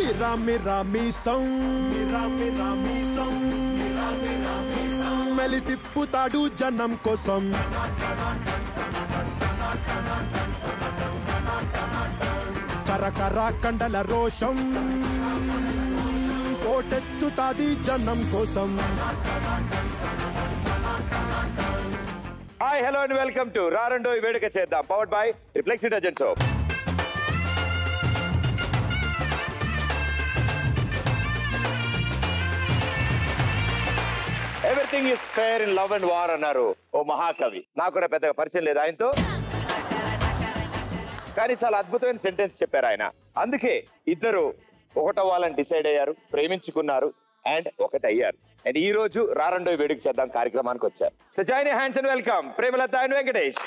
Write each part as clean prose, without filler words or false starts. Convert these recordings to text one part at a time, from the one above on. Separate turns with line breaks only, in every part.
మీరా మీరా మీసం మీరా మీరా మీసం మీరా మీరా మీసం మెలి తిప్పుతాడు జనం కోసం కరకర కండల రోషం కోటెత్తుతాది జనం కోసం.
Hi hello and welcome to రారండో వేడుక చేద్దాం powered by Reflex detergent soap. Everything is fair in love and war అన్నారు ఓ మహాకవి. నాకు కూడా పెద్దగా పరిచయం లేదు ఆయనతో, కానీ చాలా అద్భుతమైన సెంటెన్స్ చెప్పారు ఆయన. అందుకే ఇద్దరు ఒకటవ్వాలని డిసైడ్ అయ్యారు, ప్రేమించుకున్నారు అండ్ ఒకటయ్యారు. అండ్ ఈ రోజు రారండో వేడుక చేద్దాం కార్యక్రమానికి వచ్చారు. So join your hands and welcome Premalatha and Venkatesh.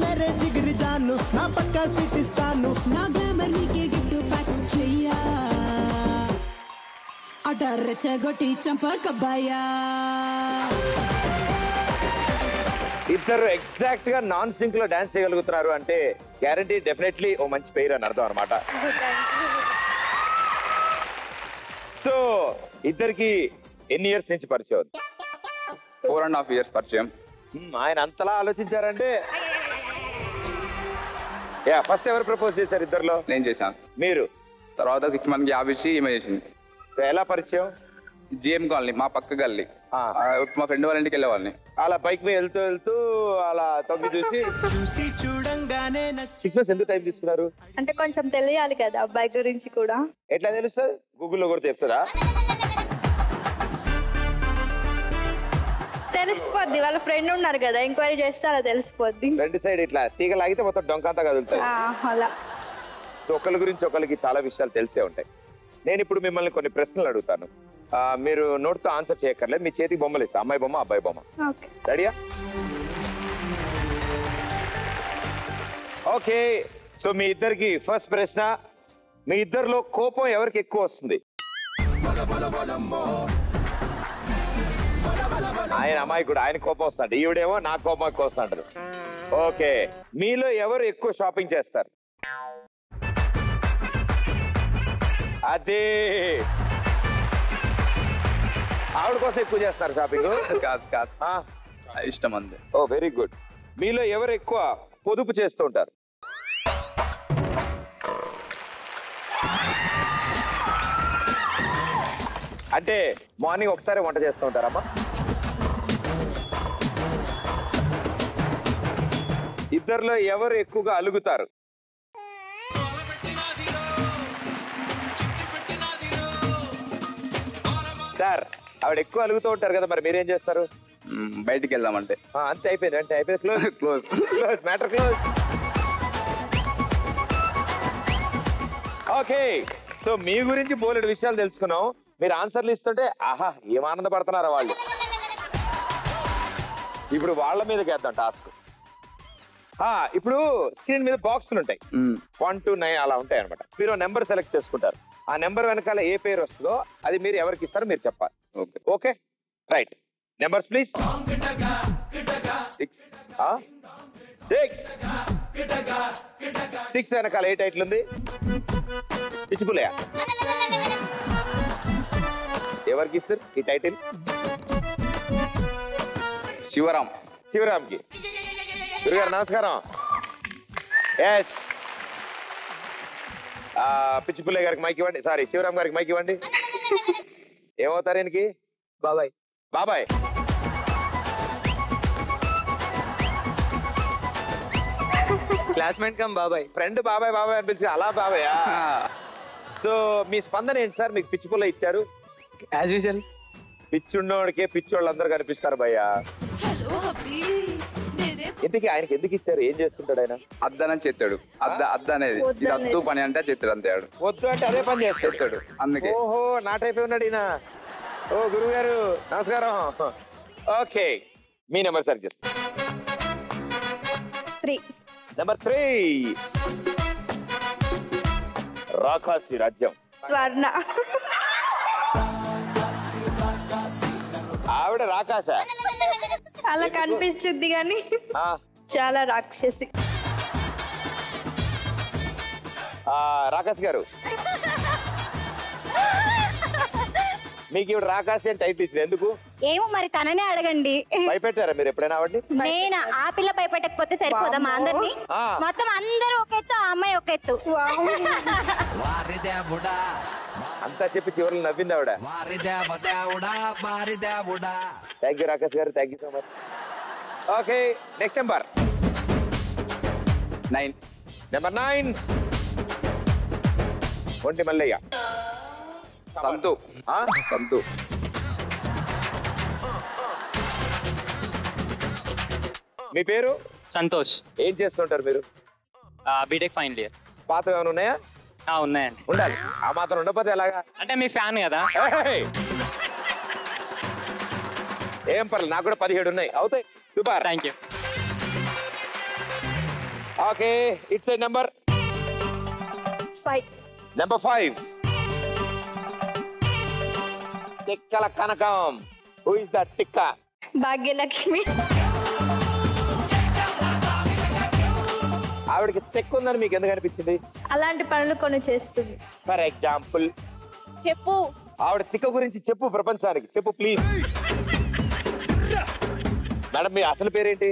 मेरे जिगरी जानू ना पक्का सिटिस्तानु
ना ग्लैमर नीके गिफ्ट पैक चाहिया अडर चगोटी चंपा कब्बाया.
ఇద్దరు ఎగ్జాక్ట్ గా నాన్ సింక్ లో డాన్స్ చేయగలుగుతున్నారు అంటే గ్యారంటీ డెఫినెట్లీ ఓ మంచి పేరు అని అర్థం అనమాట. సో ఇద్దరికి ఎన్ని ఇయర్స్ నుంచి పరిచయం?
4.5 years పరిచయం.
ఆయన అంతలా ఆలోచించారంటే ఫస్ట్ ఎవరు ప్రపోజ్ చేశారు ఇద్దరులో?
నేను చేశాను.
మీరు
తర్వాత 6 months గ్యాప్ ఇచ్చి ఈమె చేసింది.
ఎలా పరిచయం?
జిఎం కాలనీ మా పక్క గల్లీ. మా ఫ్రెండ్ వాళ్ళ ఇంటికి వెళ్ళేవాళ్ళని.
అలా బైక్ మీద వెళ్తూ వెళ్తూ అలా తొంగి చూసి చూడంగానే 6 months ఎందుకు టైం తీసుకున్నారు?
అంటే కొంచెం తెలియాలి కదా అబ్బాయి గురించి కూడా.
ఎట్లా తెలుస్తుంది? గూగుల్లో కూడా చెప్తుందా?
తెలిసిపోద్ది, వాళ్ళ ఫ్రెండ్ ఉన్నారు కదా, ఎంక్వైరీ చేస్తే అలా తెలిసిపోద్ది.
రెండు సైడ్ ఇట్లా తీగ లాగితే మొత్తం డొంకంతా కదులుతాయి.
అలా
సో ఒకరి గురించి ఒకరికి చాలా విషయాలు తెలిసే ఉంటాయి. నేను ఇప్పుడు మిమ్మల్ని కొన్ని ప్రశ్నలు అడుగుతాను, మీరు నోట్తో ఆన్సర్ చేయక్కర్లేదు. మీ చేతికి బొమ్మలు ఇస్తా, అమ్మాయి బొమ్మ అబ్బాయి బొమ్మ. రెడీయా? ఓకే. సో మీ ఇద్దరికి ఫస్ట్ ప్రశ్న, మీ ఇద్దరిలో కోపం ఎవరికి ఎక్కువ వస్తుంది? ఆయన అమ్మాయి కూడా ఆయన కోపం వస్తాడు, ఈవిడేమో నా కోపం ఎక్కువ వస్తాడు. ఓకే, మీలో ఎవరు ఎక్కువ షాపింగ్ చేస్తారు? అదే ఆవిడ కోసం ఎక్కువ చేస్తారు షాపింగ్?
కాదు కాదు, ఇష్టం అంతే.
ఓ వెరీ గుడ్. మీలో ఎవరు ఎక్కువ పొదుపు చేస్తూ ఉంటారు? అంటే మార్నింగ్ ఒకసారి వంట చేస్తూ ఉంటారమ్మా? ఇద్దరిలో ఎవరు ఎక్కువగా అలుగుతారు? సార్ ఆవిడ ఎక్కువ అలుగుతూ ఉంటారు కదా, మరి మీరేం చేస్తారు?
బయటికి వెళ్దామంటే
అంతే, అయిపోయింది. అంటే అయిపోయింది, close close close, matter close. Okay, so మీ గురించి బోలెడు విషయాలు తెలుసుకున్నాం. మీరు ఆన్సర్లు ఇస్తుంటే ఆహా ఏం ఆనందపడుతున్నారా వాళ్ళు. ఇప్పుడు వాళ్ళ మీదకి వేద్దాం టాస్క్. ఇప్పుడు స్క్రీన్ మీద బాక్సులు ఉంటాయి, 1 to 9 అలా ఉంటాయి అనమాట. మీరు నెంబర్ సెలెక్ట్ చేసుకుంటారు, ఆ నెంబర్ వెనకాల ఏ పేరు వస్తుందో అది మీరు ఎవరికి ఇస్తారో మీరు చెప్పాలి. Okay right. Numbers please. 6 వెనకాల ఏ టైటిల్ ఉంది? పిచ్చిపులయ. ఎవరికి ఇస్తారు ఈ టైటిల్?
శివరామ్.
శివరామ్కి. గురుగారు నమస్కారం. ఎస్, పిచ్చిపుల్లయ్య గారికి మైక్ ఇవ్వండి. సారీ, శివరామ్ గారికి మైక్ ఇవ్వండి. ఏమవుతారు ఈయనకి?
బాబాయ్.
బాబాయ్.
క్లాస్మేట్ కమ్ బాబాయ్.
ఫ్రెండ్ బాబాయ్ బాబాయ్ అనిపించి అలా బాబాయా? సో మీ స్పందన ఏంటి సార్? మీకు పిచ్చిపుల్ల ఇచ్చారు,
యాజ్ యూజువల్
పిచ్చున్నోడికే పిచ్చోళ్ళు అందరు కనిపిస్తారు భయ్యా. ఎందుకు ఆయనకి ఎందుకు ఇచ్చారు? ఏం చేస్తుంటాడు ఆయన?
అద్దనని చెప్తాడు. అద్ద అనేది ఇది అద్దు పని అంటే చెప్తాడు అంతే.
వద్దు అంటే అదే పని చేస్తాడు
అందుకే.
ఓహో, నా టైప్ ఉన్నాడు ఈయన. ఓ గురువు గారు నమస్కారం. ఓకే, మీ నెంబర్ సెలెక్ట్ చేస్తాను.
3.
నెంబర్ 3. రాకాసి రాజ్యం.
స్వర్ణ.
ఆవిడ రాకాస
అలా కనిపిస్తుంది కానీ చాలా రాక్షసి.
రాకాసి గారు, మీకు ఇవి రాకాసి అని టైప్ ఇచ్చింది ఎందుకు?
ఏమో మరి తననే అడగండి.
భయపెట్టారా మీరు ఎప్పుడైనా ఆవిడ్ని?
నేను ఆ పిల్ల భయపెట్టకపోతే సరిపోదా మా అందరినీ? మొత్తం అందరూ ఒక ఎత్తు, ఆ అమ్మాయి ఒక ఎత్తు.
అంతా చెప్పి చివరిలో నవ్వింది ఆవిడ. థ్యాంక్ యూ రాకేష్ గారు, thank you so much. Okay, next number
9.
Number 9 ఒంటి మల్లయ్య.
సంతు. సంతు.
మీ పేరు?
సంతోష్.
ఏం చేస్తుంటారు మీరు?
BTech final year.
పాత ఏమైనా ఉన్నాయా?
ఉన్నాయండి.
ఉండాలి, ఆ మాత్రం ఉండకపోతే ఎలాగా?
అంటే మీ ఫ్యాన్ కదా.
ఏం పర్లేదు, నాకు కూడా 17 ఉన్నాయి. అవుతాయి. Super,
thank you.
Okay, it's number
5.
Number 5 టిక్కల కనకం. హూ ఇస్ దట్ టిక్క?
భాగ్యలక్ష్మి.
ఆవిడకి తెక్కు ఉందని మీకు ఎందుకు అనిపించింది?
అలాంటి పనులు కొన్ని చేస్తుంది.
ఫర్ ఎగ్జాంపుల్
చెప్పు.
ఆవిడ తిక్క గురించి చెప్పు ప్రపంచానికి, చెప్పు ప్లీజ్. మేడం, మీ అసలు పేరేంటి?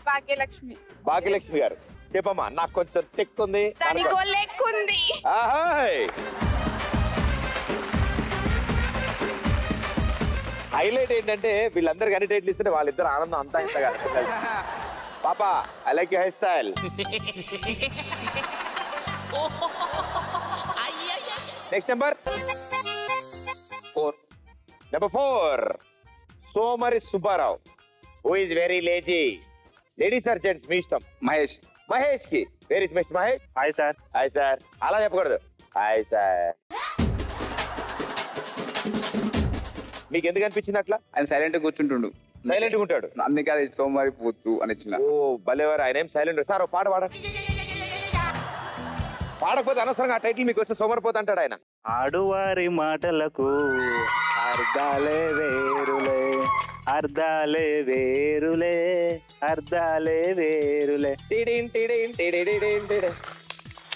భాగ్యలక్ష్మి.
భాగ్యలక్ష్మి గారు, చెప్పమ్మా. నాకు కొంచెం తెక్కుంది. హైలైట్ ఏంటంటే వీళ్ళందరికీ అన్ని టైటిల్ ఇస్తే వాళ్ళిద్దరు ఆనందం అంతా ఇంతగా. పాపా, I like your hairstyle. Next number
4.
Number 4 సోమరి Subbarao. Who is very lazy. Ladies or gents, మీ ఇష్టం.
మహేష్.
మహేష్ కి very Mahesh.
Hi sir.
Hi sir. అలా చెప్పకూడదు, హాయ్ సార్. మీకు ఎందుకు అనిపించింది అట్లా?
ఆయన సైలెంట్ కూర్చుంటుండు.
సైలెంట్ గా ఉంటాడు,
అందుకే అది సోమవారి పోతు అని ఇచ్చిన.
ఓ భలేవారు, ఆయన ఏం సైలెంట్. సార్ ఓ పాట పాడండి. పాడకపోతే అనవసరంగా ఆ టైటిల్ మీకు వస్తే సోమరిపోతు అంటాడు ఆయన.
ఆడువారి మాటలకు అర్ధాలే వేరులే, అర్ధాలే వేరులే, అర్ధాలే వేరులే.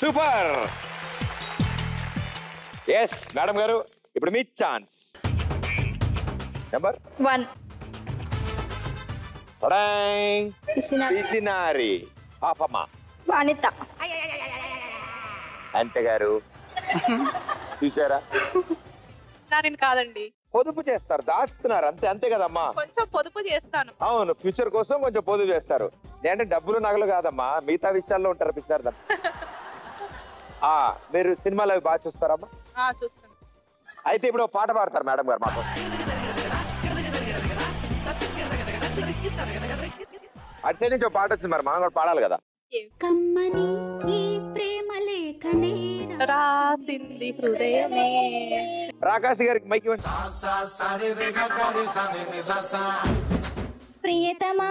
సూపర్. ఎస్ మేడం గారు, ఇప్పుడు మీ ఛాన్స్. నెంబర్
1
పిసినారి పాపమ్మ.
అనిత.
అంతే గారు, చూసారా?
కాదండి,
పొదుపు చేస్తారు, దాచుతున్నారు, అంతే. అంతే కదమ్మా,
కొంచెం పొదుపు చేస్తాను.
అవును, ఫ్యూచర్ కోసం కొంచెం పొదుపు చేస్తారు. అంటే డబ్బులు నగలు కాదమ్మా, మిగతా విషయాల్లో ఉంటారు పిచ్చారు. మీరు సినిమాలు అవి బాగా చూస్తారమ్మా?
చూస్తాను.
అయితే ఇప్పుడు పాట పాడతారు మేడం గారు మాకు. అటు సైడ్ నుంచి పాట వచ్చింది, మరి మనం కూడా పాడాలి కదా.
కమ్మని ఈ ప్రేమ లేఖనే
రాసింది హృదయమే.
రాకాసి గారికి మైక్ ఇవ్వండి.
ప్రియతమా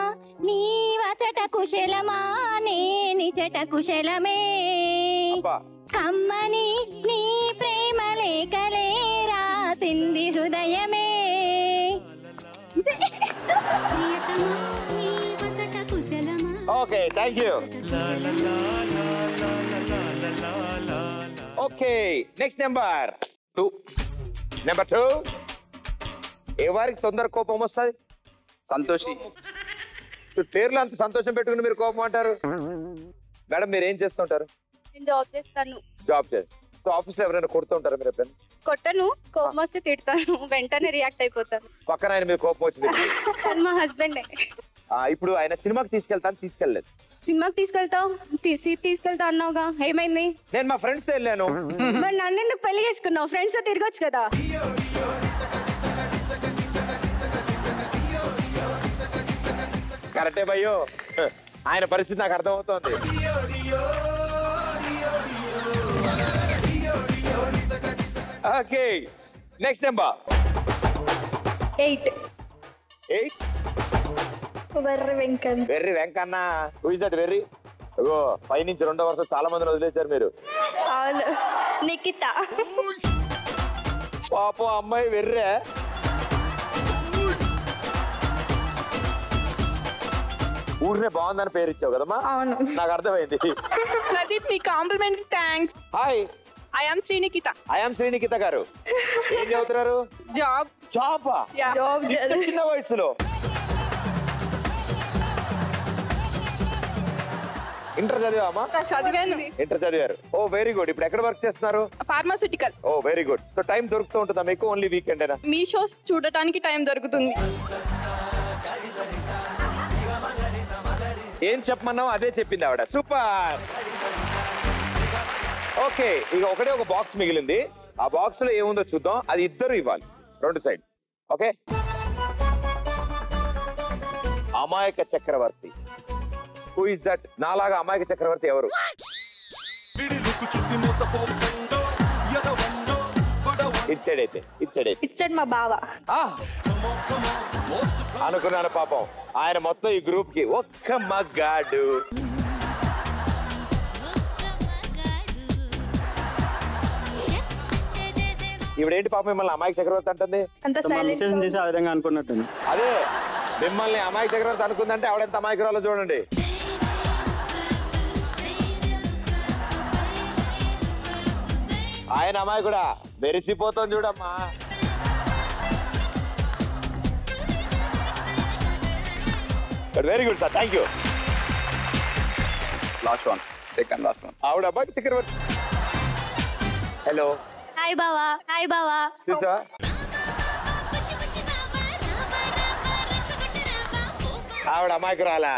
నీ వచట కుశలమా, నే నిచట కుశలమే. కమ్మని నీ ప్రేమ లేఖలే రాసింది హృదయమే.
ప్రియతమా నీ వచట కుశలమా.
Okay, thank you. Okay, next number 2. Number 2 ఎవరికి తొందర కోపం వస్తుంది?
సంతోషి.
పేర్లు అంత సంతోషం పెట్టుకుని మీరు కోపం అంటారు. మేడం, మీరు ఏం చేస్తుంటారు?
నేను జాబ్ చేస్తాను.
జాబ్ చేస్తాను. సో ఆఫీస్ లో ఎవరైనా కొడుతుంటారా మీరు ఎప్పుడైనా?
కొట్టను, కోపం వస్తే తిడతాను, వెంటనే రియాక్ట్ అయిపోతాను.
పక్కన ఆయన మీరు కోపం వచ్చింది?
మా హస్బెండ్.
ఇప్పుడు ఆయన సినిమాకి తీసుకెళ్లేదు.
సినిమాకి తీసుకెళ్తా అన్నావుగా, ఏమైంది?
నేను మా ఫ్రెండ్స్ తో వెళ్ళాను.
మరి నన్ను ఎందుకు పెళ్లి చేసుకున్నావు? ఫ్రెండ్స్ తో తిరగొచ్చు కదా.
కరెక్టే భయ్యో, ఆయన పరిస్థితి నాకు అర్థమవుతోంది. Okay, next number
8. వెర్రి వెంకన్న.
వెర్రి వెంకన్న. హూ ఇస్ దట్ వెర్రి? పై నుంచి 2వ వరుస చాలా మందిని వదిలేశారు మీరు.
అవును. నిఖిత.
పాపం అమ్మాయి వెర్రే. ఊరినే బాగుందని పేరు ఇచ్చావు కదమ్మా.
అవును,
నాకు అర్థమైంది.
ప్రదీప్ మీ compliment thanks.
Hi,
I am Srinikhita.
I am Srinikhita గారు. ఏం చదువుతున్నారు?
జాబ్.
జాబా?
జాబ్
చిన్న వయసులో ఇంటర్ చదివామా?
చదివాను.
ఇంటర్ చదివారు. ఓ వెరీ గుడ్. ఇప్పుడు ఎక్కడ వర్క్ చేస్తున్నారు?
ఫార్మాసిటికల్.
ఓ వెరీ గుడ్. సో టైం దొరుకుతూ ఉంటుందా మీకు? ఓన్లీ వీకెండ్ ఏనా?
మీ షోస్ చూడటానికి టైం దొరుకుతుంది.
ఏం చెప్పమన్నావు అదే చెప్పింది ఆవిడ. సూపర్. ఓకే, ఇక ఒకటే ఒక బాక్స్ మిగిలింది. ఆ బాక్స్ లో ఏముందో చూద్దాం. అది ఇద్దరు ఇవ్వాలి, రెండు సైడ్. ఓకే. అమాయక చక్రవర్తి. Who is that? నాలాగా అమాయక చక్రవర్తి ఎవరు? ఇచ్చాడు అయితే, ఇచ్చాడు.
ఇచ్చాడు మా బావ.
అనుకున్నాను పాపం. ఆయన మొత్తం ఈ గ్రూప్ కి ఒక్క మగాడు. ఇవిడేంటి పాపం మిమ్మల్ని అమాయక చక్రవర్తి అంటుంది?
చేసి ఆ విధంగా అనుకున్నట్టుంది.
అదే మిమ్మల్ని అమాయక చక్రవర్తి అనుకుందంటే ఆవిడెంత అమాయకురాలో చూడండి. ఆయన అమాయకుడా? మెరిసిపోతాం చూడమ్మా. Very good sir, thank you.
Last one, second last one.
ఆవిడ అబ్బాయి చక్రవర్తి. హలో.
హాయ్ బావా. హాయ్ బావా.
చూసా? ఆవిడ అమాయకురాలా?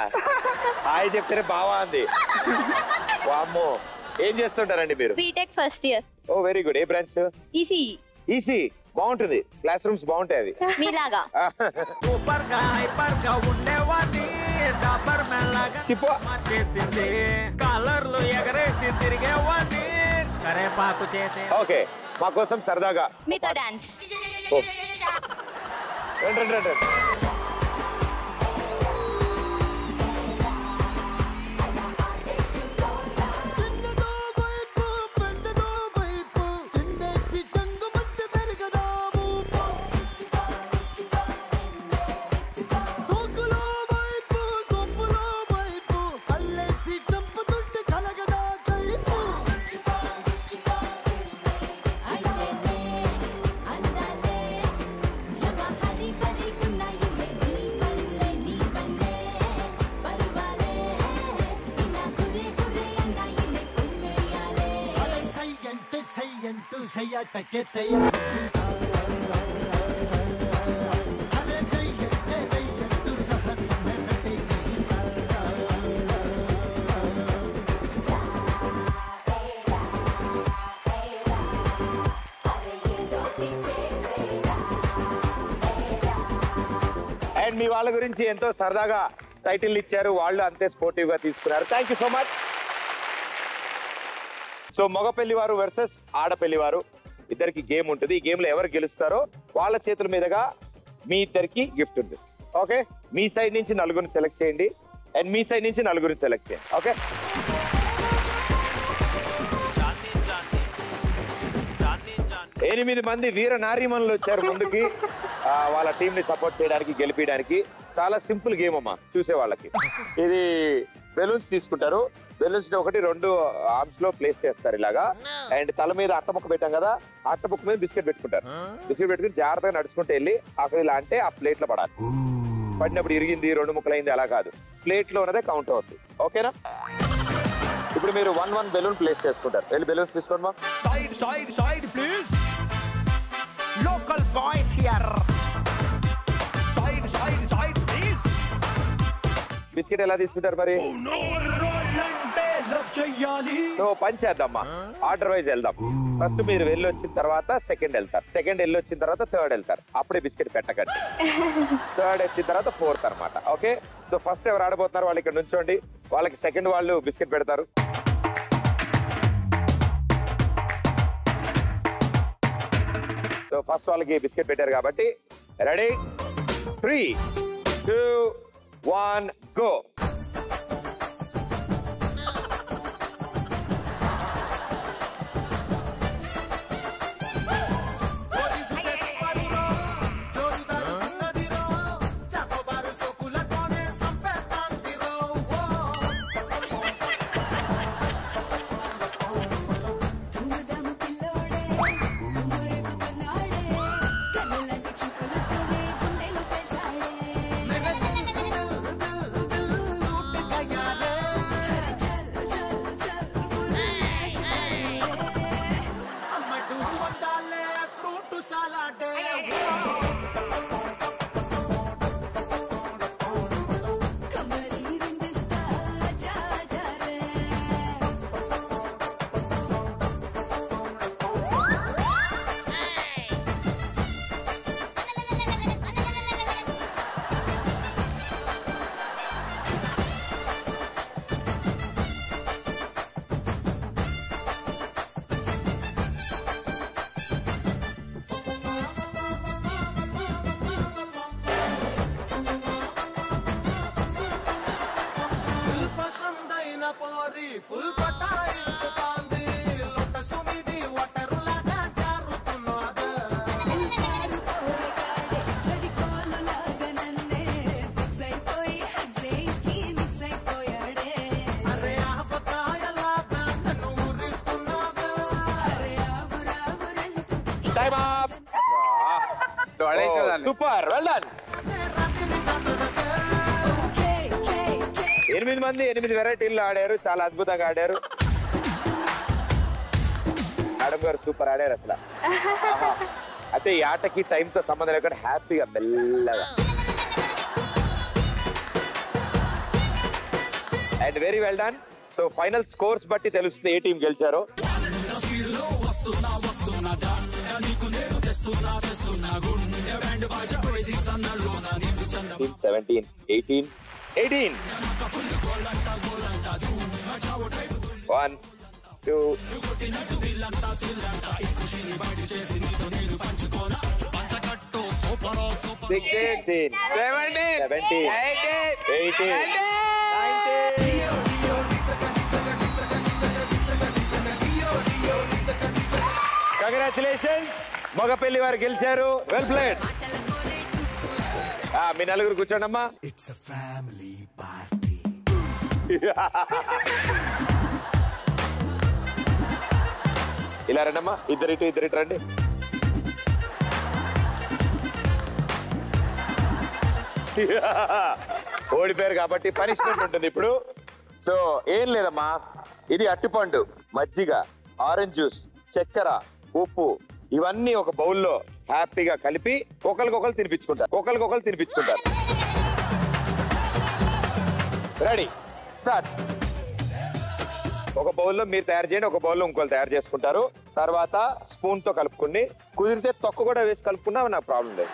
హాయ్ చెప్తేనే బావా అంది. వామ్మో. ఏం చేస్తుంటారండి మీరు?
B Tech first year.
Oh very good. ఏ బ్రాంచ్?
ఈసీ.
ఈసీ బాగుంటుంది. క్లాస్ రూమ్స్ బాగుంటాయి అవి.
మీలాగా.
ఓకే, మా కోసం సరదాగా
మీతో డాన్స్.
రండి రండి రండి. అండ్ మీ వాళ్ళ గురించి ఎంతో సరదాగా టైటిల్ ఇచ్చారు. వాళ్ళు అంతే స్పోర్టివ్ గా తీసుకున్నారు. Thank you so much. So మగ పెళ్లివారు వర్సెస్ ఆడపెళ్లివారు ఇద్దరికి గేమ్ ఉంటుంది. ఈ గేమ్ లో ఎవరు గెలుస్తారో వాళ్ళ చేతుల మీదుగా మీ ఇద్దరికి గిఫ్ట్ ఉంటుంది. ఓకే, మీ సైడ్ నుంచి నలుగురిని సెలెక్ట్ చేయండి అండ్ మీ సైడ్ నుంచి నలుగురిని సెలెక్ట్ చేయండి. ఓకే, ఎనిమిది మంది వీర నారీమణులు వచ్చారు ముందుకి వాళ్ళ టీం ని సపోర్ట్ చేయడానికి, గెలిపించడానికి. చాలా సింపుల్ గేమ్ అమ్మా చూసే వాళ్ళకి. ఇది బెలూన్స్ తీసుకుంటారు. బెలూన్స్ ఒకటి రెండు ఆర్మ్స్ లో ప్లేస్ చేస్తారు ఇలాగా. అండ్ తల మీద అట్ట ముక్క పెట్టాం కదా, అట్ట ముక్క మీద బిస్కెట్ పెట్టుకుంటారు. బిస్కెట్ పెట్టుకుని జాగ్రత్తగా నడుచుకుంటూ వెళ్ళి అక్కడ ఇలా అంటే ఆ ప్లేట్ లో పడాలి. పడినప్పుడు ఇరిగింది, రెండు ముక్కలైంది అలా కాదు, ప్లేట్ లో ఉన్నదే కౌంట్ అవుతుంది. ఓకేనా? ఇప్పుడు మీరు 1-1 బెలూన్ ప్లేస్ చేసుకుంటారు. వెళ్ళి బెలూన్స్ తీసుకోండి మా.
Side side side please. Local boys here. Side side side please.
Biscuit ఎలా తీసుకుంటారు మరి? సో పని చేద్దామా, ఆర్డర్ వైజ్ వెళ్దాం. ఫస్ట్ మీరు వెళ్ళి వచ్చిన తర్వాత సెకండ్ వెళ్తారు, సెకండ్ వెళ్ళి వచ్చిన తర్వాత థర్డ్ వెళ్తారు. అప్పుడే బిస్కెట్ పెట్టకండి. థర్డ్ వచ్చిన తర్వాత ఫోర్త్ అనమాట. ఓకే, సో ఫస్ట్ ఎవరు ఆడబోతున్నారు వాళ్ళు ఇక్కడ నుంచోండి. వాళ్ళకి సెకండ్ వాళ్ళు బిస్కెట్ పెడతారు. సో ఫస్ట్ వాళ్ళకి బిస్కెట్ పెట్టారు కాబట్టి రెడీ, 3, 2, 1 గో.
ఉయ్యాలాడే ఫుల్ పటాయించుతాంది లొట్టసు మీది వటరులాగా జారుతున్నది అరే ఆపకాయలాగా నన్ను ఊరిస్తున్నావు
time up super well done 8 మంది 8 వెరైటీల్లో ఆడారు చాలా అద్భుతంగా ఆడారు మేడం గారు సూపర్ ఆడారు అసలు అయితే ఈ ఆటకి టైంతో సంబంధం లేకుండా హ్యాపీగా మెల్లగా and very well done so final scores బట్టి తెలుస్తుంది ఏ టీం గెలిచారో 17 18 18 1 2 16 17 18 కంగ్రాచులేషన్స్ మగపల్లి వారు గెలిచారు వెల్ ప్లేడ్ మీ నలుగురు కూర్చోండమ్మా
ఇట్స్ ఎ ఫ్యామిలీ పార్టీ
ఇలా రండమ్మా ఇద్దరు ఇటు రండి ఓడిపోయారు కాబట్టి పనిష్మెంట్ ఉంటుంది ఇప్పుడు సో ఏం లేదమ్మా ఇది అట్టిపండు మజ్జిగ ఆరెంజ్ జ్యూస్ చక్కెర ఉప్పు ఇవన్నీ ఒక బౌల్లో హ్యాపీగా కలిపి ఒకరికొకరు తినిపించుకుంటారు రెడీ స్టార్ట్ ఒక బౌల్లో మీరు తయారు చేయండి ఒక బౌల్లో ఇంకోళ్ళు తయారు చేసుకుంటారు తర్వాత స్పూన్ తో కలుపుకుని కుదిరితే తొక్క కూడా వేసి కలుపుకున్నా నాకు ప్రాబ్లం లేదు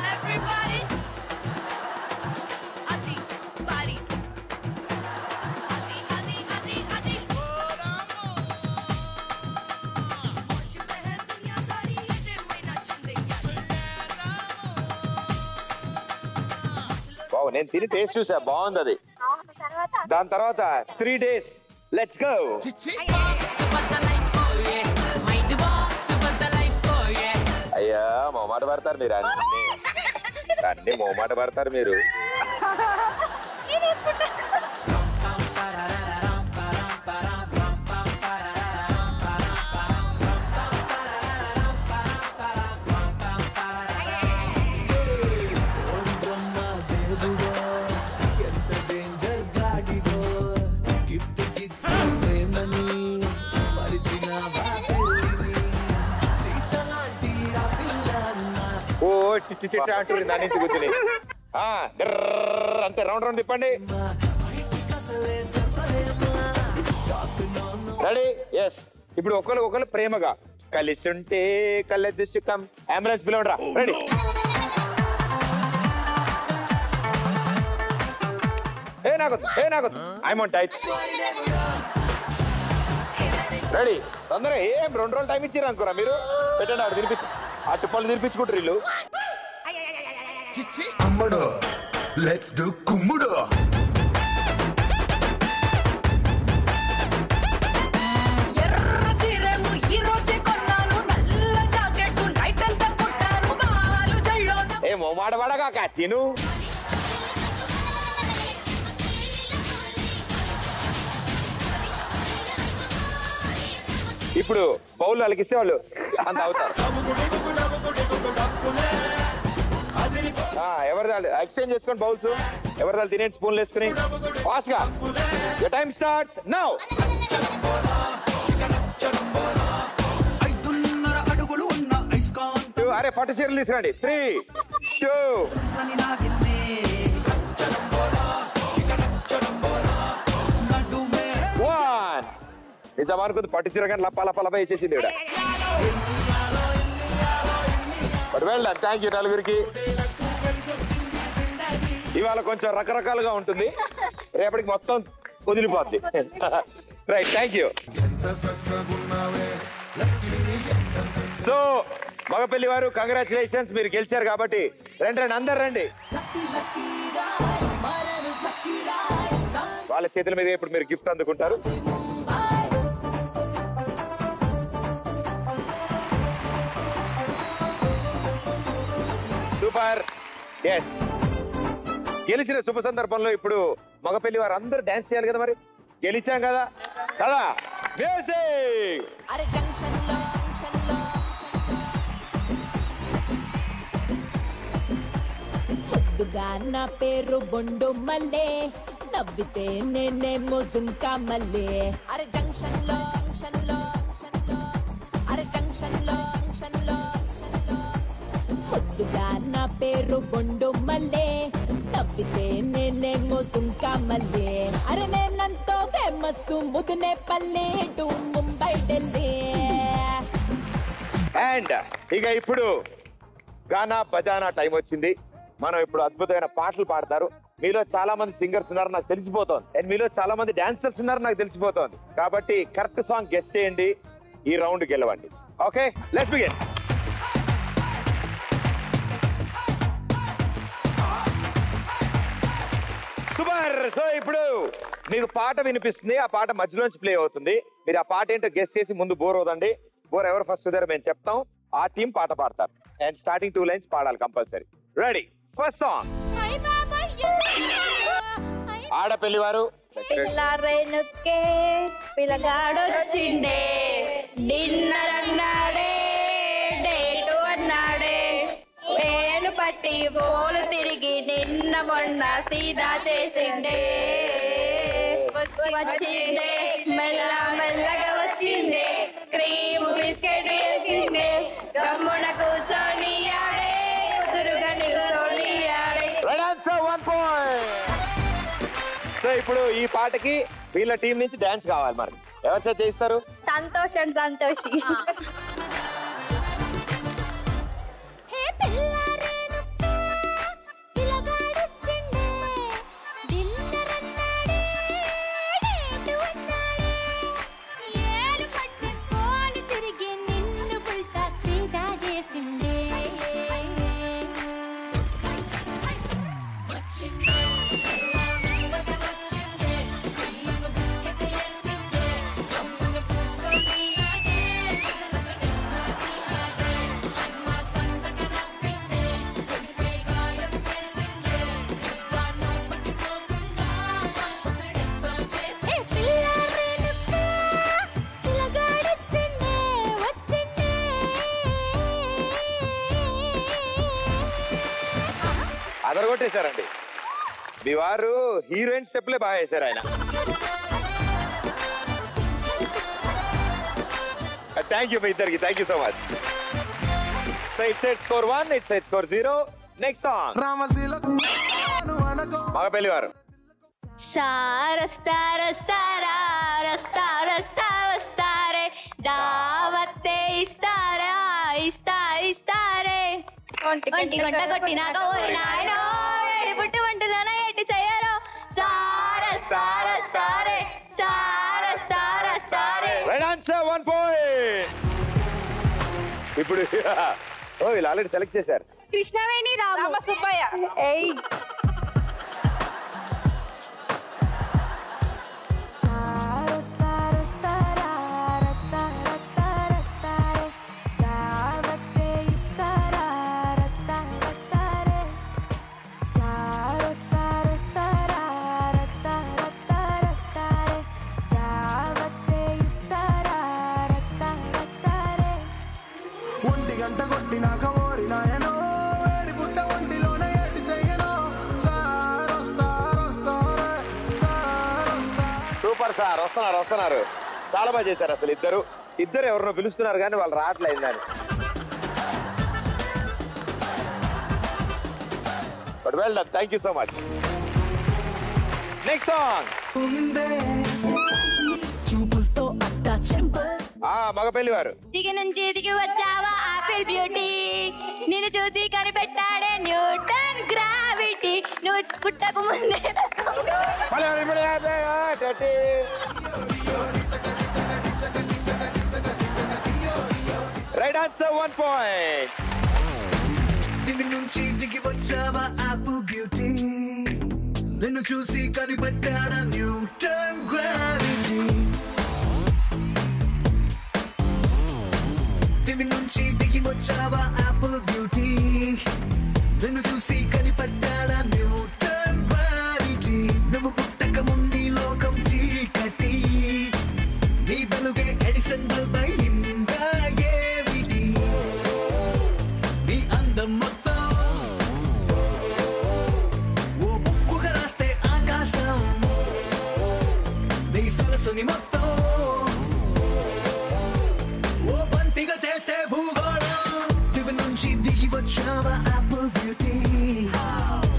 నేను తిని టేస్ట్ చూసా బాగుంది అది దాని తర్వాత 3 days లెట్స్ గో అయ్యా మొహమాట పడతారు మీరు అన్ని మొహమాట పడతారు మీరు దాని కూర్చుని అంతే రౌండ్ రౌండ్ తిప్పండి రెడీ ఎస్ ఇప్పుడు ఒకరు ప్రేమగా కలిసి ఉంటే కళ్ళెద్దు సుఖం అంబులెన్స్ పిలవడరా రెడీ నాకు ఐఎమ్ ఆన్ టైట్ రెడీ తొందరగా ఏం 2 రోజులు టైం ఇచ్చారు అనుకోరా మీరు పెట్టండి ఆడు తినిపించు అటు పళ్ళు తినిపించుకుంటారు వీళ్ళు
అమ్మడు లెట్స్ డు కుమ్ముడు
ఏమో మాడబడగా కత్తిను ఇప్పుడు బౌల్ అలిగిస్తే వాళ్ళు అంత అవుతారు ఎవరిదాళ్ళు ఎక్స్చేంజ్ చేసుకోండి బౌల్స్ ఎవరిదాళ్ళు తినేది స్పూన్లు వేసుకుని ఫాస్ట్ గా యువర్ టైం స్టార్ట్స్ నౌ
5.5 అడుగులు ఉన్న ఐస్కాంతం
మీరు అరే పట్టు చీరలు తీసుకురండి 3, 2 1 నిజామానుకుంది పట్టు చీర కానీ లప్ప ఇచ్చేసింది ఇక్కడ వెళ్దాం థ్యాంక్ యూ నలుగురికి ఇవాళ కొంచెం రకరకాలుగా ఉంటుంది రేపటికి మొత్తం వదిలిపోద్ది రైట్ థ్యాంక్ యూ సో మగపల్లి వారు కంగ్రాచులేషన్స్ మీరు గెలిచారు కాబట్టి రండి అందరు రండి వాళ్ళ చేతుల మీద ఇప్పుడు మీరు గిఫ్ట్ అందుకుంటారు సూపర్ ఎస్ గెలిచిన శుభ సందర్భంలో ఇప్పుడు మగపల్లి వారు అందరూ డాన్స్ చేయాలి కదా మరి గెలిచాం కదా కదా
ముద్దుగా నా పేరు బొండు మల్లే నవ్వితే నేనేమో దుంకా మల్లే అరే జంక్షన్ లో అరే జంక్షన్ లో ముద్దుగా నా పేరు బొండు మల్లే నవ్వితే నేనేమో దుంకా మల్లే అరే నేనంతో ఫేమస్ ముదునే పల్లె టు ముంబై ఢిల్లీ
అండ్ ఇక ఇప్పుడు గానా బజానా టైం వచ్చింది మనం ఇప్పుడు అద్భుతమైన పాటలు పాడతారు మీలో చాలా మంది సింగర్స్ ఉన్నారు నాకు తెలిసిపోతోంది అండ్ మీలో చాలా మంది డాన్సర్స్ ఉన్నారు నాకు తెలిసిపోతోంది కాబట్టి కరెక్ట్ సాంగ్ గెస్ చేయండి ఈ రౌండ్ గెలవండి okay let's begin super so ఇప్పుడు మీకు పాట వినిపిస్తుంది ఆ పాట మధ్యలోంచి ప్లే అవుతుంది మీరు ఆ పాట ఏంటో గెస్ చేసి ముందు బోర్ అవుదండి బోర్ ఎవరు ఫస్ట్ ఉదారో మేము చెప్తాం ఆ టీం పాట పాడతారు అండ్ స్టార్టింగ్ 2 లైన్స్ పాడాలి compulsory ready first song Adapalli వారు
పిల్లరేనుకే పిల్లగాడొచ్చిండే డిన్నర్ అన్నాడే డేటు అన్నాడే వేలు పట్టి బోలు తిరిగి నిన్న మొన్న సీదా చేసిండే వచ్చిండే మెల్లగా వచ్చిండే క్రీమ్ బిస్కెట్ వేసిండే గమ్మున కూర్చొని ఆడే కుదురుగా నిల్చొని ఆడే
సో ఇప్పుడు ఈ పాటకి వీళ్ళ టీం నుంచి డాన్స్ కావాలి మరి ఎవరు చేస్తారు
సంతోషి
అదరగొట్టేశారండి మీ వారు హీరోయిన్ స్టెప్లే బాగా వేశారు ఆయన థ్యాంక్ యూ మీ ఇద్దరికి thank you so much score 1 it's score 0 next song మగపల్లి వారు
వస్తారే దావత్తే ఇస్తారే ఒంటి గంట కొట్టినాక ఓరి నాయనో ఏడి పుట్టి వంటలోన ఎట్టి చెయ్యరో సారే
రైట్ ఆన్సర్ 1 పాయింట్ ఇప్పుడు ఓ వీళ్ళు ఆల్రెడీ సెలెక్ట్ చేశారు
కృష్ణవేణి రామ సుబ్బయ్య ఏయ్
సూపర్ సార్ వస్తున్నారు చాలా బాగా చేశారు అసలు ఇద్దరు ఎవరినో పిలుస్తున్నారు కానీ వాళ్ళు రావట్లేదు అని but well done, thank you so much. Next song. మగ పెళ్లి వారు.
దిగి నుంచి దిగి వచ్చావా ఆపిల్ బ్యూటీ, నేను చూసి కనిపెట్టాడే న్యూటన్ గ్రావిటీ, నువ్వు పుట్టకు ముందే
రైట్ ఆన్సర్, 1 point.
దిగి నుంచి దిగి వచ్చావా ఆపిల్ బ్యూటీ, నిన్ను చూసి కనిపెట్టాడా న్యూటన్ గ్రావిటీ. దిగి నుంచి దిగి వచ్చావా ఆపిల్ బ్యూటీ, నిన్ను చూసి కనిపెట్టాడా న్యూటన్ గ్రావిటీ. నువ్వు పుట్టక ముందు లోకం చీకటి, నీ వెలుగే ఎడిసన్ బల్బ్ అయిందా ఏమిటి. నీ అందం మొత్తం ఓ బుక్కుగా రాస్తే ఆకాశం, నీ సరస్సుని మొత్తం ఓ బంతిగా చేస్తే భూగోళం. దివి నుంచి దిగి వచ్చావా ఆపిల్ బ్యూటీ,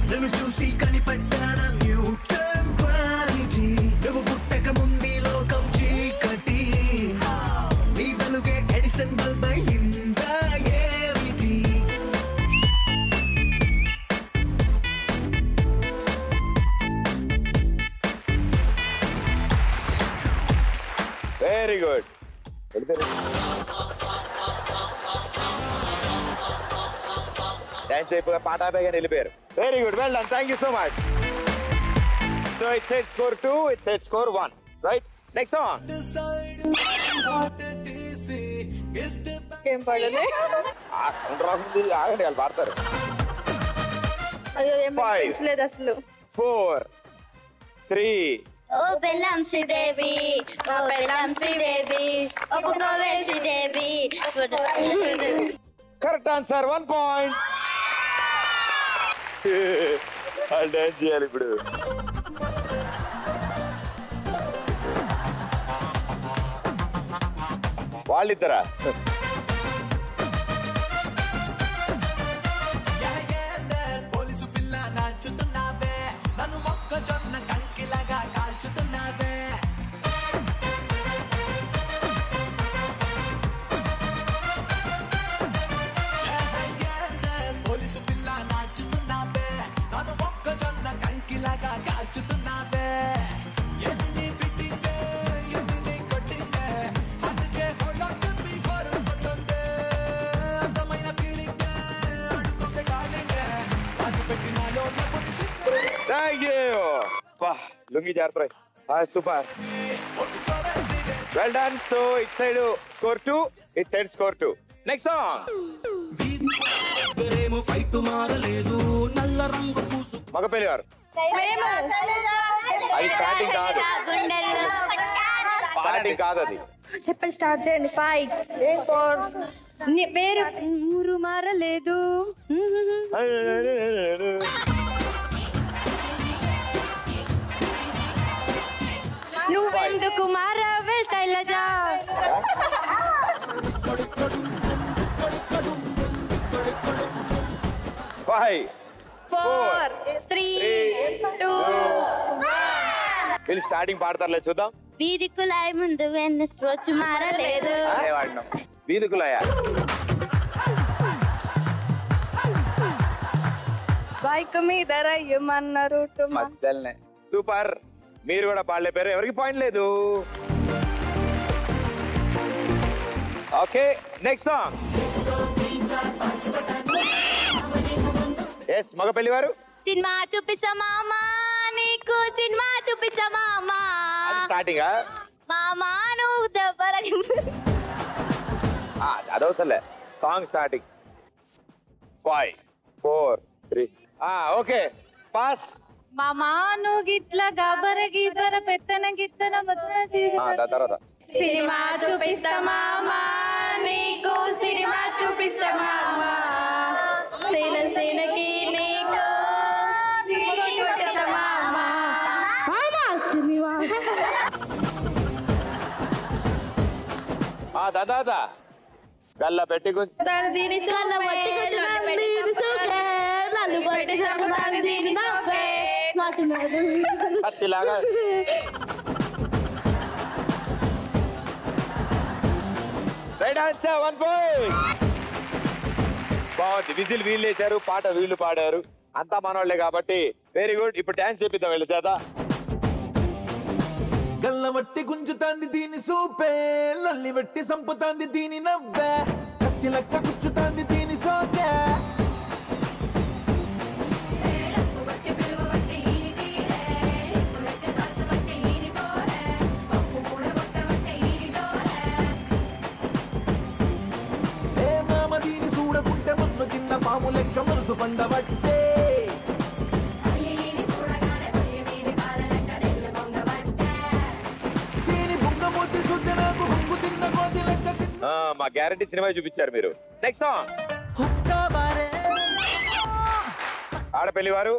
నన్ను చూసి కనిపెట్టాడా న్యూటన్ గ్రావిటీ. నువ్వు పుట్టక ముందు లోకం చీకటి, నీ వెలుగే ఎడిసన్ బల్బ్ అయిందా ఏమిటి.
Very good. డాన్స్ అయిపోయి పాట ఆపేగా వెళ్ళిపోయారు. Very good, well done, thank you so much. So it's set score 2, it's set score 1, right. Next song.
ఏం పాడలే,
ఆగండి, వాళ్ళు పాడతారు.
అయ్యో ఏం
5,
లేదు అసలు.
4, 3.
ఓ బెల్లం శ్రీదేవి, ఓ బెల్లం శ్రీదేవి, ఒప్పుకోవే శ్రీదేవి.
Correct answer, 1 point. వాళ్ళు డాన్స్ చేయాలి ఇప్పుడు. వాళ్ళిద్దరా?
పోలీసు పిల్ల నాచుతున్నావే, నన్ను మొక్కజొన్న కంకిలాగా కాల్చుతున్నావే. పోలీసు పిల్ల నాచుతున్నావే, నన్ను మొక్కజొన్న కంకిలాగా కాల్చుతున్నావే. ఎది నీ ఫిట్టింగే, ఎది నీ కొట్టింగే, అందుకే హోలో చెప్పి కోరు కొట్టుందే. అందమైన ఫీలింగే, అడుగుకే డార్లింగే, అది పెట్టినాలో నెప్పుని
థ్యాంక్ యూ. లుంగి జాగ్రత్త. Super, well done. So it side score 2, it side score 2. Next song. మగపెళ్లి వారు. అది స్టార్టింగ్ కాదు, స్టార్టింగ్ కాదు అది.
చెప్పండి, స్టార్ట్ చేయండి. 5, 4. నీ పేరు ఊరు మారలేదు. నువ్వెందుకు మారవే శైలజ.
5,
4, 3, 2.
వీళ్ళు స్టార్టింగ్ పాడతారులే, చూద్దాం.
వీధి కులాయి ముందు ఎన్ని స్ట్రోచ్ మారలేదు.
వీధుకులయ్యా.
బైక్ మీద రయ్యమన్నారు.
సూపర్, మీరు కూడా పాడలేపారు, ఎవరికి పాయింట్ లేదు. Okay, next song. ఎస్, మగపెళ్లి వారు.
సినిమా చూపిస్తా మామా, నీకు సినిమా చూపిస్తా మామా.
స్టార్టింగ్
మామా నువ్వు దెబ్బరకి.
అదవుతలే, సాంగ్ స్టార్టింగ్. 5, 4, 3. Okay, pass.
మామా నువ్వు గిట్ల గబర గిబర పెత్తన గిత్తన
తర్వాత
సినిమా చూపిస్తా మామా, నీకు సినిమా చూపిస్తా మామా. సీనకి నీకు మామా. సినిమా
దాదా గల్ల పెట్టి
దీని పెట్టి చంపుతాంది దీని నవ్వే.
కత్తిలాగా రైట్ ఆన్సర్ 1 పాయింట్. బాగుంది. విజిల్ వీళ్ళు వేశారు, పాట వీళ్ళు పాడారు, అంతా మనోళ్లే కాబట్టి వెరీ గుడ్. ఇప్పుడు డాన్స్ చేపిద్దాం వీళ్ళ చేత.
గల్లవట్టి గుంజుతాంది దీని సూపే, లల్లి వెట్టి సంపుతాంది దీని నవ్వే, కత్తి లెక్క గుచ్చుతాంది దీని సోకే. ఏ మామ దీని చూడకుంటే మన్ను చిన్న పాము లెక్క మనసు పండబట్టే.
మా గ్యారంటీ సినిమా చూపించారు మీరు. నెక్స్ట్ సాంగ్ ఆడపల్లి వారు.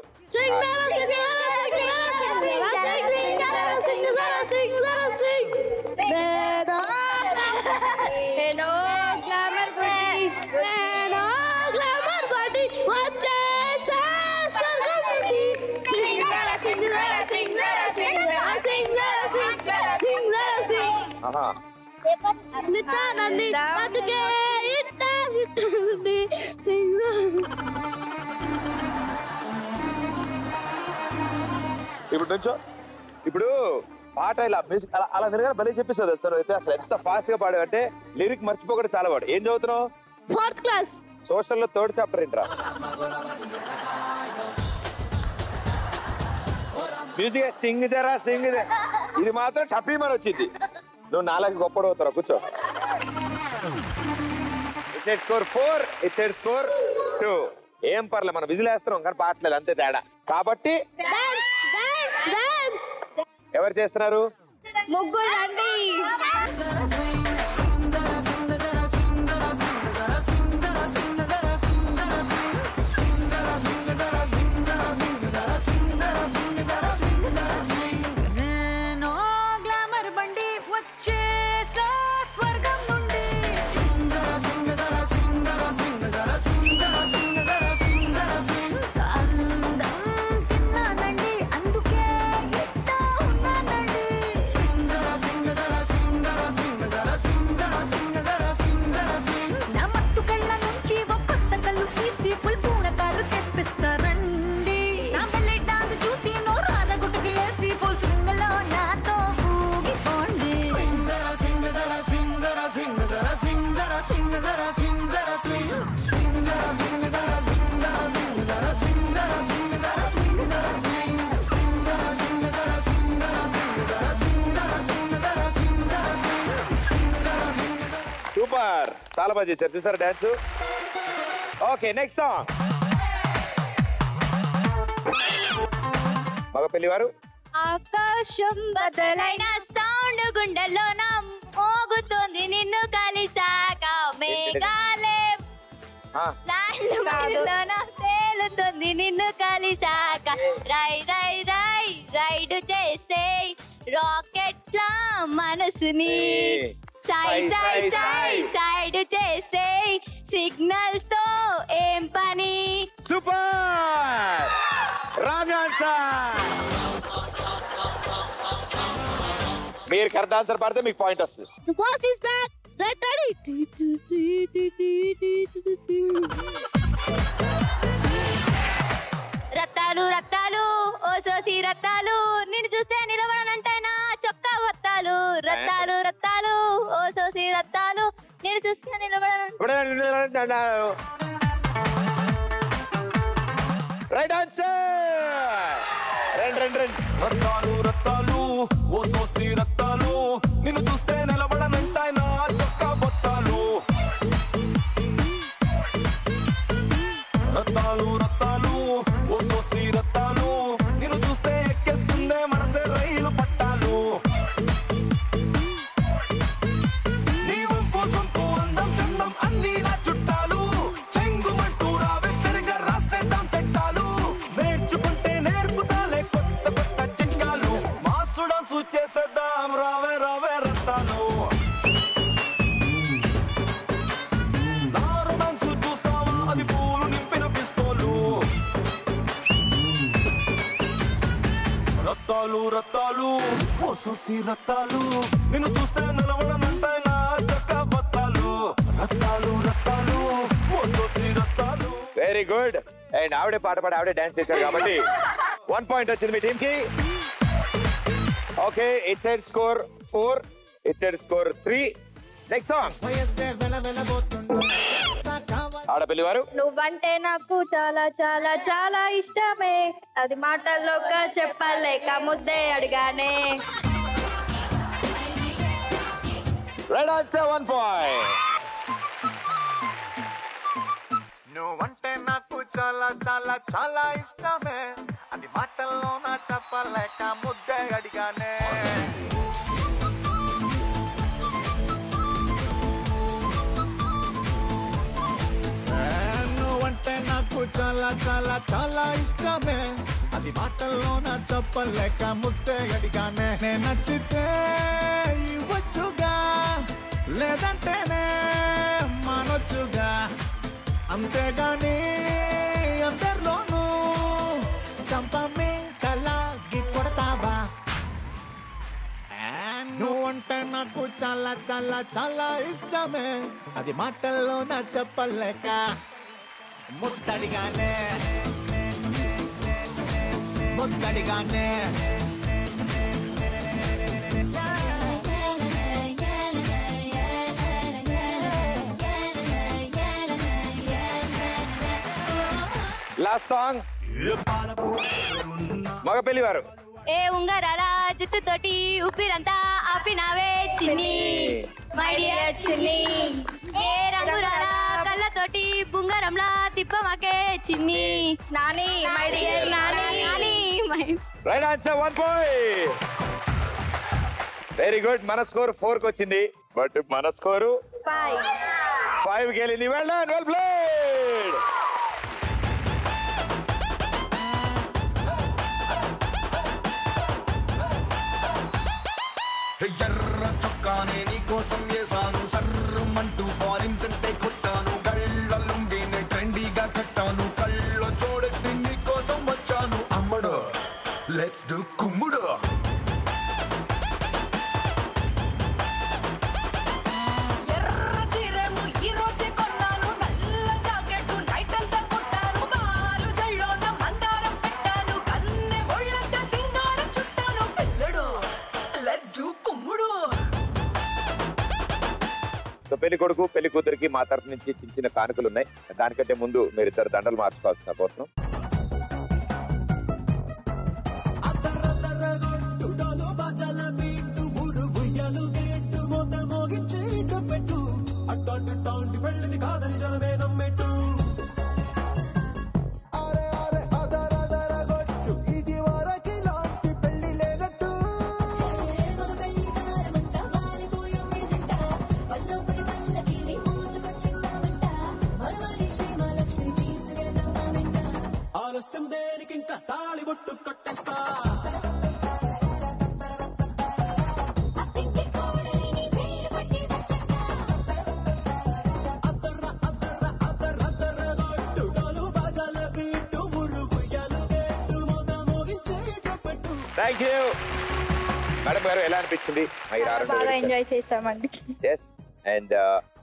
ఇప్పుడు నుంచో. ఇప్పుడు పాట ఇలా మ్యూజిక్ అలా తిరగా భలే చెప్పేస్తుంది అయితే అసలు ఎంత ఫాస్ట్ గా పాడు అంటే లిరిక్ మర్చిపోకుండా చాలా పాడు. ఏం చదువుతున్నావు?
4th class.
సోషల్ లో 3rd చాప్టర్ ఏంట్రా? మ్యూజిక్ సింగ్ జరా సింగ్. ఇది మాత్రం టప్పీ మరి వచ్చింది. నువ్వు 4 గొప్పడు అవుతారా? కూర్చో. It score 4, it score 2. ఏం పర్లేదు, మనం విజిల్ వేస్తున్నాం కానీ పాటలేదు, అంతే తేడా. కాబట్టి ఎవరు చేస్తున్నారు?
ముగ్గురు రండి.
సూపర్, చాలా బాగా చేశారు. చూసారా డాన్స్? ఓకే, నెక్స్ట్ సాంగ్ మగపల్లి వారు.
ఆకాశం బదలైన సౌండ్ గుండెల్లోన మోగుతోంది నిన్ను కలిసాక, మేఘాలే ల్యాండ్ మైలులోన తేలుతుంది నిన్ను కలిసాక, రై రై రై రైడ్ చేసే రాకెట్లా మనసుని సై సై సై సైడ్ చేసే సిగ్నల్ తో ఏం పని.
Super, wrong answer. మీరు కరెక్ట్ ఆన్సర్ పడితే మీకు పాయింట్ వస్తుంది.
The boss is back. Get ready.
Rattalu రత్తాలు ఓ సోసి రత్తాలు, నిన్ను చూస్తే నిలబడనంటైనా చొక్కా వత్తాలు. రత్తాలు రత్తాలు ఓ సోసి రత్తాలు, నిన్ను చూస్తే నిలబడనంట.
Right answer. రండి.
రత్తాలు రత్తాలు ఓ సోసి రత్తాలు, నిన్ను చూస్తే నిలబడనంటాయినా చొక్కా బొత్తాలు. రత్తాలు రత్తాలు ఓ సోసి రత్తాలు, నిన్ను చూస్తే ఎక్కేస్తుందే మనసే రైలు పట్టాలు. నీ వంపు సొంపు అందం చందం అన్ని నా చుట్టాలు, చెంగుమంటూ రావే తిరిగా రాసేద్దాం చట్టాలు. నేర్చుకుంటే నేర్పుతాలే కొత్త కొత్త చిట్కాలు, మాసు డాన్సు చేసేద్దాం రావే రావే రత్తాలు. నారు డాన్సు చూస్తావా అది పూలు నింపిన పిస్తోలు. రత్తాలు రత్తాలు ఓ సోసి రత్తాలు నిన్ను చూస్తే నిలవడమంటాయి నా చక్క బత్తాలు రత్తాలు రత్తాలు ఓ సోసి రత్తాలు.
Very good. అండ్ ఆవిడే పాట పాడి ఆవిడే డాన్స్ చేశారు కాబట్టి 1 పాయింట్ వచ్చింది మీ టీమ్ కి. Okay, it side score 4, it side score 3. Next song ఆడపిల్లి వారు.
నువ్వంటే నాకు చాలా చాలా చాలా ఇష్టమే, అది మాటల్లోగా చెప్పలేక ముద్దే అడిగానే.
Right answer, 1 point.
నువ్వంటే నాకు చాలా చాలా చాలా ఇష్టమే, అది మాటల్లో నా చెప్పలేక ముద్దే అడిగానే. నువ్వంటే నాకు చాలా చాలా చాలా ఇష్టమే, అది మాటల్లో నా చెప్పలేక ముద్దే అడిగానే. నేను నచ్చితే ఇవ్వచ్చుగా, లేదంటేనే మానొచ్చుగా, అంతేగాని అందరిలోనూ చంపమే తలాగి కొడతావా. నువ్వంటే నాకు చాలా చాలా చాలా ఇష్టమే, అది మాటల్లో నా చెప్పలేక ముద్దడిగానే ముద్దడిగానే.
లాస్ట్ సాంగ్ మగపెళ్లి వారు.
ఏ ఉంగరాల జుట్టుతోటి ఉప్పిరంతా ఆపినావే చిన్ని, మై డియర్ చిన్ని. ఏ రంగురాల కళ్ళతోటి బుంగరంలా తిప్పమాకే చిన్ని, Nani my dear Nani.
Right answer, 1 point. Very good. మన స్కోర్ 4 కి వచ్చింది, బట్ మన స్కోరు 5 కి వెళ్ళింది. Well done, well played.
ఎర్ర చొక్కానే నీ కోసం వేసాను, సర్రమంటూ ఫారిన్స్ అంటే కొట్టాను, కళ్ళలుండి నే ట్రెండీగా కట్టాను, కళ్ళ చూడెత్తి నీ కోసం వచ్చాను. అమ్మడు లెట్స్ డు కుమ్ముడు.
పెళ్లి కొడుకు పెళ్లి కూతురికి మా తరఫు నుంచి చిన్న చిన్న కానుకలు ఉన్నాయి. దానికంటే ముందు మీరిద్దరు దండలు మార్చుకోవాల్సిన కోసం.
దేనికింకా తాళి బొట్టు కొట్టేస్తా.
థ్యాంక్ యూ మేడం గారు. ఎలా అనిపించింది?
బాగా ఎంజాయ్ చేస్తామండి.
ఎస్, అండ్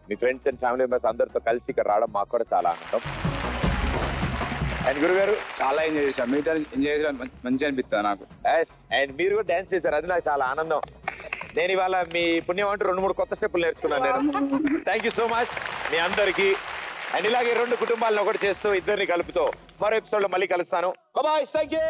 మీ ఫ్రెండ్స్ అండ్ ఫ్యామిలీ మెంబర్స్ అందరితో కలిసి ఇక్కడ రావడం మాకు కూడా చాలా ఆనందం. అండ్ గురుగారు
చాలా ఎంజాయ్ చేశాను, మీతో ఎంజాయ్ చేయడం మంచిగా అనిపిస్తుంది నాకు.
ఎస్, అండ్ మీరు కూడా డాన్స్ చేశారు, అది నాకు చాలా ఆనందం. నేను ఇవాళ మీ పుణ్యం అంటూ 2-3 కొత్త స్టెప్పులు నేర్చుకున్నాను నేను. థ్యాంక్ యూ సో మచ్ మీ అందరికి. అండ్ ఇలాగే 2 కుటుంబాలను ఒకటి చేస్తూ ఇద్దరిని కలుపుతూ మరో ఎపిసోడ్ లో మళ్ళీ కలుస్తాను. Bye, thank you.